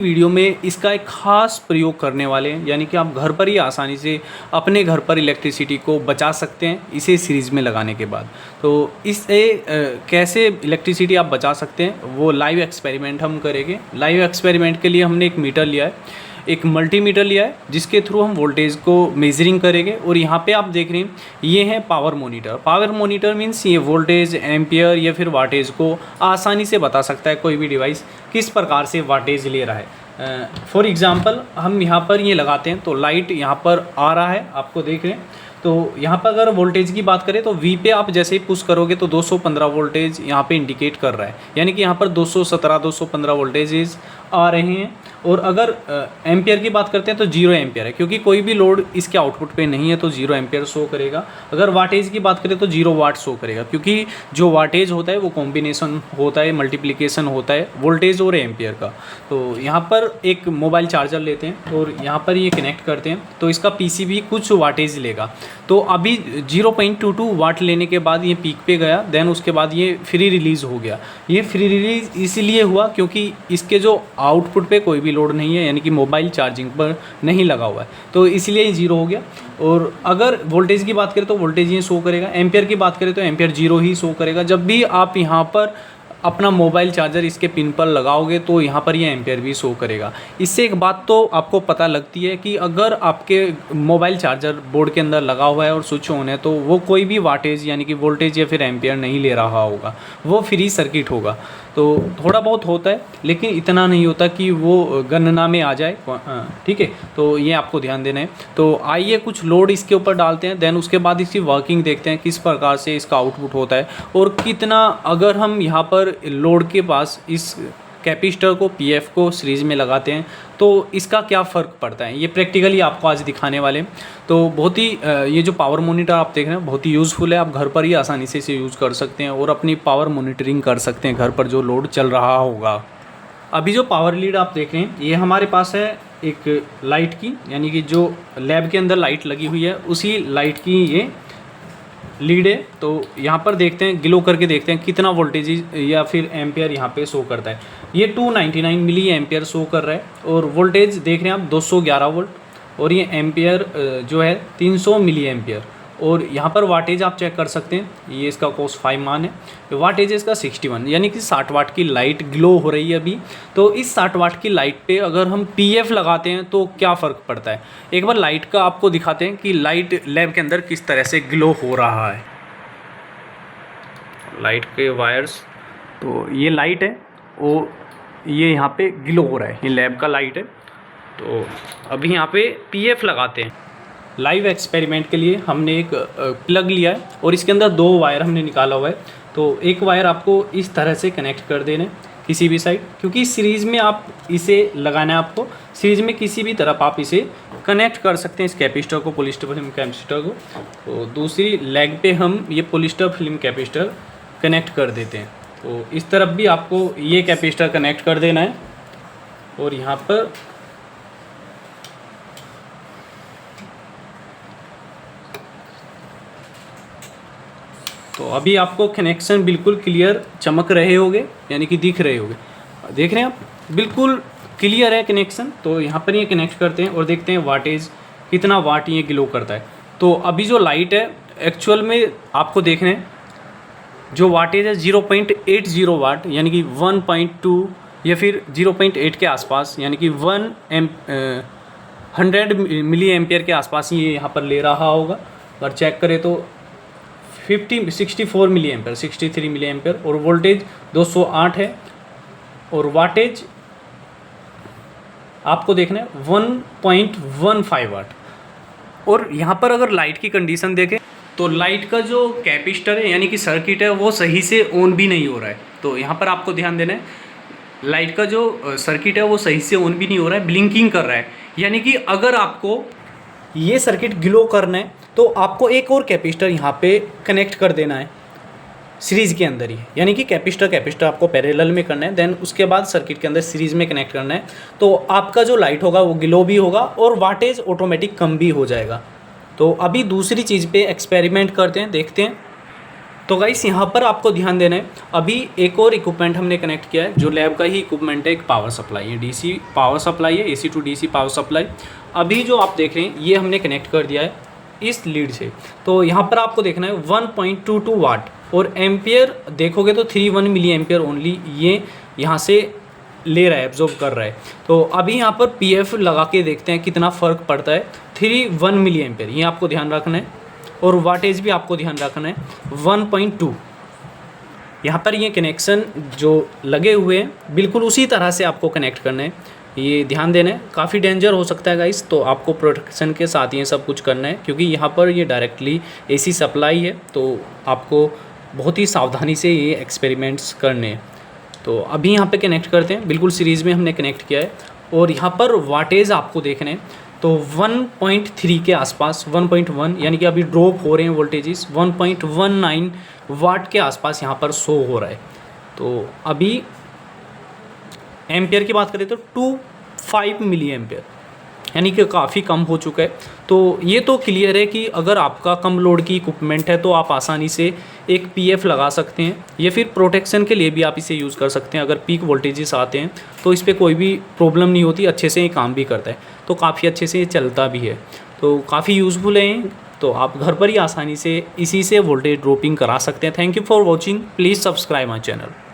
Video में इसका एक ख़ास प्रयोग करने वाले हैं, यानी कि आप घर पर ही आसानी से अपने घर पर इलेक्ट्रिसिटी को बचा सकते हैं इसे सीरीज़ में लगाने के बाद। तो इससे कैसे इलेक्ट्रिसिटी आप बचा सकते हैं वो लाइव एक्सपेरिमेंट हम करेंगे। लाइव एक्सपेरिमेंट के लिए हमने एक मीटर लिया है, एक मल्टीमीटर लिया है जिसके थ्रू हम वोल्टेज को मेजरिंग करेंगे। और यहाँ पे आप देख रहे हैं ये है power monitor. Power monitor means ये वोल्टेज, एम्पियर या फिर वाटेज को आसानी से बता सकता है कोई भी डिवाइस किस प्रकार से वाटेज ले रहा है। फॉर एग्ज़ाम्पल हम यहाँ पर ये लगाते हैं तो लाइट यहाँ पर आ रहा है, आपको देख रहे हैं। तो यहाँ पर अगर वोल्टेज की बात करें तो वी पे आप जैसे ही पुश करोगे तो 215 वोल्टेज यहाँ पे इंडिकेट कर रहा है, यानी कि यहाँ पर 217 215 वोल्टेजेस आ रहे हैं। और अगर एम्पियर की बात करते हैं तो 0 एम्पियर है, क्योंकि कोई भी लोड इसके आउटपुट पे नहीं है तो 0 एम्पियर शो करेगा। अगर वाटेज की बात करें तो 0 वाट शो करेगा, क्योंकि जो वाटेज होता है वो कॉम्बिनेशन होता है, मल्टीप्लिकेशन होता है वोल्टेज और एम्पियर का। तो यहाँ पर एक मोबाइल चार्जर लेते हैं और यहाँ पर ये कनेक्ट करते हैं तो इसका पीसीबी कुछ वाटेज लेगा। तो अभी 0.22 वाट लेने के बाद ये पीक पे गया, देन उसके बाद ये फ्री रिलीज़ हो गया। ये फ्री रिलीज़ इसीलिए हुआ क्योंकि इसके जो आउटपुट पे कोई भी लोड नहीं है, यानी कि मोबाइल चार्जिंग पर नहीं लगा हुआ है, तो इसलिए ये 0 हो गया। और अगर वोल्टेज की बात करें तो वोल्टेज ये शो करेगा, एम्पियर की बात करें तो एम्पियर 0 ही शो करेगा। जब भी आप यहाँ पर अपना मोबाइल चार्जर इसके पिन पर लगाओगे तो यहाँ पर ये एम्पियर भी शो करेगा। इससे एक बात तो आपको पता लगती है कि अगर आपके मोबाइल चार्जर बोर्ड के अंदर लगा हुआ है और स्विच ऑन है तो वो कोई भी वाटेज यानी कि वोल्टेज या फिर एम्पियर नहीं ले रहा होगा, वो फ्री सर्किट होगा। तो थोड़ा बहुत होता है लेकिन इतना नहीं होता कि वो गणना में आ जाए, ठीक है। तो ये आपको ध्यान देना है। तो आइए कुछ लोड इसके ऊपर डालते हैं, देन उसके बाद इसकी वर्किंग देखते हैं किस प्रकार से इसका आउटपुट होता है और कितना, अगर हम यहाँ पर लोड के पास इस कैपेसिटर को पीएफ को सीरीज़ में लगाते हैं तो इसका क्या फ़र्क पड़ता है, ये प्रैक्टिकली आपको आज दिखाने वाले हैं। तो बहुत ही ये जो पावर मोनीटर आप देख रहे हैं बहुत ही यूज़फुल है, आप घर पर ही आसानी से इसे यूज़ कर सकते हैं और अपनी पावर मोनीटरिंग कर सकते हैं घर पर जो लोड चल रहा होगा। अभी जो पावर लीड आप देख रहे हैं ये हमारे पास है एक लाइट की, यानी कि जो लैब के अंदर लाइट लगी हुई है उसी लाइट की ये लीड है। तो यहाँ पर देखते हैं, ग्लो करके देखते हैं कितना वोल्टेज या फिर एम्पियर यहाँ पे शो करता है। ये 299 मिली एम्पियर शो कर रहा है और वोल्टेज देख रहे हैं आप 211 वोल्ट और ये एम्पियर जो है 300 मिली एम्पियर। और यहाँ पर वाटेज आप चेक कर सकते हैं, ये इसका cos 5 मान है, वाटेज इसका 61, यानी कि 60 वाट की लाइट ग्लो हो रही है अभी। तो इस 60 वाट की लाइट पे अगर हम पीएफ लगाते हैं तो क्या फ़र्क पड़ता है, एक बार लाइट का आपको दिखाते हैं कि लाइट लैब के अंदर किस तरह से ग्लो हो रहा है। लाइट के वायर्स, तो ये लाइट है वो ये यहाँ पे ग्लो हो रहा है, ये लैब का लाइट है। तो अभी यहाँ पे पीएफ लगाते हैं। लाइव एक्सपेरिमेंट के लिए हमने एक प्लग लिया है और इसके अंदर 2 वायर हमने निकाला हुआ है। तो एक वायर आपको इस तरह से कनेक्ट कर देना है किसी भी साइड, क्योंकि सीरीज़ में आप इसे लगाना है, आपको सीरीज़ में किसी भी तरफ आप इसे कनेक्ट कर सकते हैं इस कैपेसिटर को, पॉलिस्टर फिल्म कैपेसिटर को। तो दूसरी लेग पे हम ये पॉलिस्टर फिल्म कैपेसिटर कनेक्ट कर देते हैं। तो इस तरफ भी आपको ये कैपेसिटर कनेक्ट कर देना है और यहाँ पर तो अभी आपको कनेक्शन बिल्कुल क्लियर चमक रहे होंगे, यानी कि दिख रहे होंगे, देख रहे हैं आप बिल्कुल क्लियर है कनेक्शन। तो यहाँ पर ये कनेक्ट करते हैं और देखते हैं वाटेज कितना वाट ये ग्लो करता है। तो अभी जो लाइट है एक्चुअल में आपको देख रहे हैं जो वाटेज है 0.80 वाट, यानी कि 1.2 या फिर 0.8 के आसपास, यानी कि 100 मिली एम्पियर के आसपास ये यहाँ पर ले रहा होगा। अगर चेक करें तो 64 मिली एम्पियर, 63 मिली एम्पियर और वोल्टेज 208 है और वाटेज आपको देखना है 1.15 वाट। और यहाँ पर अगर लाइट की कंडीशन देखें तो लाइट का जो कैपेसिटर है यानी कि सर्किट है वो सही से ऑन भी नहीं हो रहा है। तो यहाँ पर आपको ध्यान देना है, लाइट का जो सर्किट है वो सही से ऑन भी नहीं हो रहा है, ब्लिंकिंग कर रहा है। यानी कि अगर आपको ये सर्किट ग्लो करना है तो आपको एक और कैपेसिटर यहाँ पे कनेक्ट कर देना है सीरीज़ के अंदर ही, यानी कि कैपेसिटर आपको पैरेलल में करना है, देन उसके बाद सर्किट के अंदर सीरीज़ में कनेक्ट करना है। तो आपका जो लाइट होगा वो ग्लो भी होगा और वाटेज ऑटोमेटिक कम भी हो जाएगा। तो अभी दूसरी चीज़ पे एक्सपेरिमेंट करते हैं, देखते हैं। तो गाइस यहाँ पर आपको ध्यान देना है, अभी एक और इक्विपमेंट हमने कनेक्ट किया है जो लैब का ही इक्विपमेंट है, एक पावर सप्लाई है, डीसी पावर सप्लाई है, AC to DC power supply. अभी जो आप देख रहे हैं ये हमने कनेक्ट कर दिया है इस लीड से। तो यहाँ पर आपको देखना है 1.22 वाट और एम्पियर देखोगे तो 31 मिली एम्पियर ओनली ये यहाँ से ले रहा है, एब्जॉर्ब कर रहा है। तो अभी यहाँ पर पीएफ लगा के देखते हैं कितना फ़र्क पड़ता है। 31 मिली एम्पियर ये आपको ध्यान रखना है और वाटेज भी आपको ध्यान रखना है 1.2। यहाँ पर ये कनेक्शन जो लगे हुए हैं बिल्कुल उसी तरह से आपको कनेक्ट करना है, ये ध्यान देना है। काफ़ी डेंजर हो सकता है गाइस, तो आपको प्रोटेक्शन के साथ ये सब कुछ करना है क्योंकि यहाँ पर ये डायरेक्टली एसी सप्लाई है, तो आपको बहुत ही सावधानी से ये एक्सपेरिमेंट्स करने हैं। तो अभी यहाँ पे कनेक्ट करते हैं, बिल्कुल सीरीज़ में हमने कनेक्ट किया है और यहाँ पर वाटेज आपको देखने हैं तो 1.3 के आसपास 1.1 यानी कि अभी ड्रॉप हो रहे हैं वोल्टेजेस 1.19 वाट के आसपास यहाँ पर शो हो रहा है। तो अभी एम्पियर की बात करें तो 25 मिली एम्पियर यानी कि काफ़ी कम हो चुका है। तो ये तो क्लियर है कि अगर आपका कम लोड की इक्विपमेंट है तो आप आसानी से एक पीएफ लगा सकते हैं या फिर प्रोटेक्शन के लिए भी आप इसे यूज़ कर सकते हैं। अगर पीक वोल्टेजेस आते हैं तो इस पर कोई भी प्रॉब्लम नहीं होती, अच्छे से ये काम भी करता है, तो काफ़ी अच्छे से ये चलता भी है, तो काफ़ी यूज़फुल है। तो आप घर पर ही आसानी से इसी से वोल्टेज ड्रॉपिंग करा सकते हैं। Thank you for watching, please subscribe my channel.